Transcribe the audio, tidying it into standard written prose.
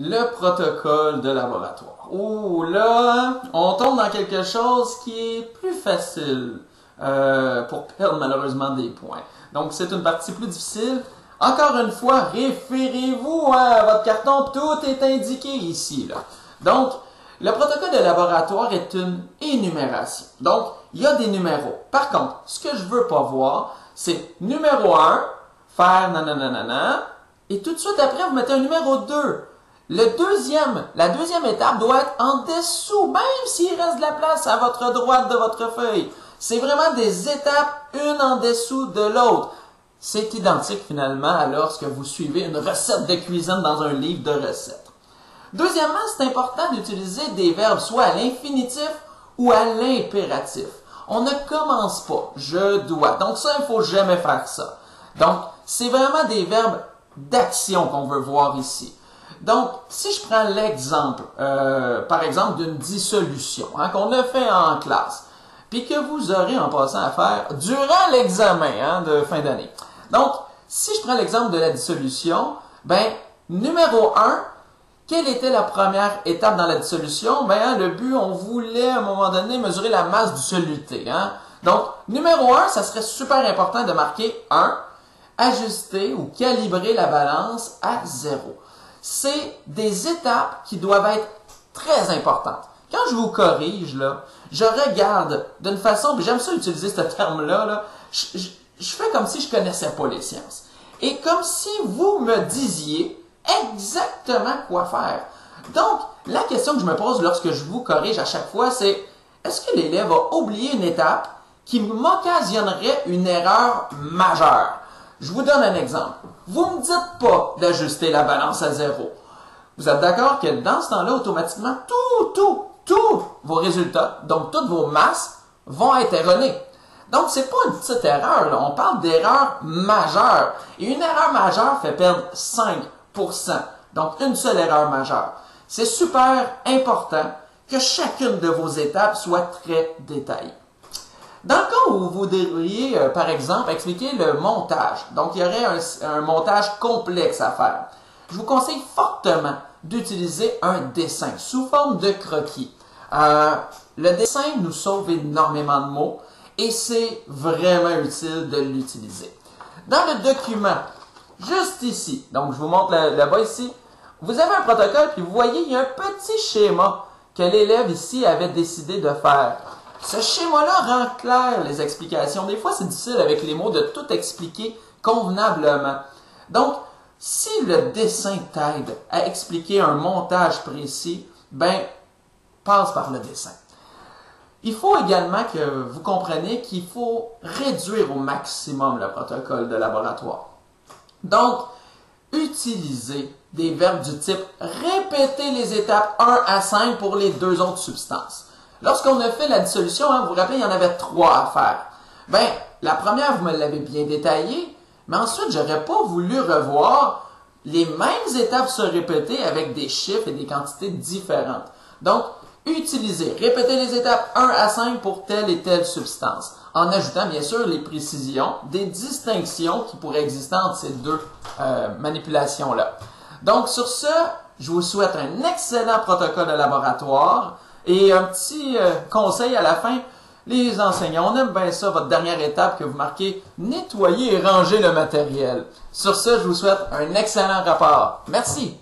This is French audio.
le protocole de laboratoire. Oh là, on tombe dans quelque chose qui est plus facile pour perdre malheureusement des points. Donc c'est une partie plus difficile. Encore une fois, référez-vous à votre carton, tout est indiqué ici, là. Donc, le protocole de laboratoire est une énumération. Donc, il y a des numéros. Par contre, ce que je veux pas voir, c'est numéro 1, faire nanana, et tout de suite après, vous mettez un numéro 2. La deuxième étape doit être en dessous, même s'il reste de la place à votre droite de votre feuille. C'est vraiment des étapes, une en dessous de l'autre. C'est identique finalement à lorsque vous suivez une recette de cuisine dans un livre de recettes. Deuxièmement, c'est important d'utiliser des verbes soit à l'infinitif ou à l'impératif. On ne commence pas « je dois ». Donc ça, il ne faut jamais faire ça. Donc, c'est vraiment des verbes d'action qu'on veut voir ici. Donc, si je prends l'exemple, par exemple, d'une dissolution qu'on a fait en classe, puis que vous aurez en passant à faire durant l'examen de fin d'année. Donc, si je prends l'exemple de la dissolution, numéro 1, quelle était la première étape dans la dissolution? Le but, on voulait à un moment donné mesurer la masse du soluté. Donc, numéro 1, ça serait super important de marquer 1, ajuster ou calibrer la balance à 0. C'est des étapes qui doivent être très importantes. Quand je vous corrige, là, je regarde d'une façon, puis j'aime ça utiliser ce terme-là, je fais comme si je connaissais pas les sciences. Et comme si vous me disiez exactement quoi faire. Donc, la question que je me pose lorsque je vous corrige à chaque fois, c'est est-ce que l'élève a oublié une étape qui m'occasionnerait une erreur majeure? Je vous donne un exemple. Vous ne me dites pas d'ajuster la balance à 0. Vous êtes d'accord que dans ce temps-là, automatiquement, tous vos résultats, donc toutes vos masses, vont être erronés. Donc, c'est pas une petite erreur, là. On parle d'erreur majeure. Et une erreur majeure fait perdre 5%. Donc, une seule erreur majeure. C'est super important que chacune de vos étapes soit très détaillée. Dans le cas où vous devriez, par exemple, expliquer le montage, donc il y aurait un montage complexe à faire, je vous conseille fortement d'utiliser un dessin sous forme de croquis. Le dessin nous sauve énormément de mots et c'est vraiment utile de l'utiliser. Dans le document, juste ici, donc je vous montre là-bas ici, vous avez un protocole puis vous voyez, il y a un petit schéma que l'élève ici avait décidé de faire. Ce schéma-là rend clair les explications. Des fois, c'est difficile avec les mots de tout expliquer convenablement. Donc, si le dessin t'aide à expliquer un montage précis, passe par le dessin. Il faut également que vous compreniez qu'il faut réduire au maximum le protocole de laboratoire. Donc, utilisez des verbes du type répéter les étapes 1 à 5 pour les deux autres substances. Lorsqu'on a fait la dissolution, vous vous rappelez, il y en avait 3 à faire. La première, vous me l'avez bien détaillée, mais ensuite, j'aurais pas voulu revoir les mêmes étapes se répéter avec des chiffres et des quantités différentes. Donc, utilisez, répétez les étapes 1 à 5 pour telle et telle substance, en ajoutant bien sûr les précisions, des distinctions qui pourraient exister entre ces deux manipulations-là. Donc, sur ce, je vous souhaite un excellent protocole de laboratoire. Et un petit conseil à la fin, les enseignants, on aime bien ça, votre dernière étape que vous marquez « Nettoyer et ranger le matériel ». Sur ce, je vous souhaite un excellent rapport. Merci!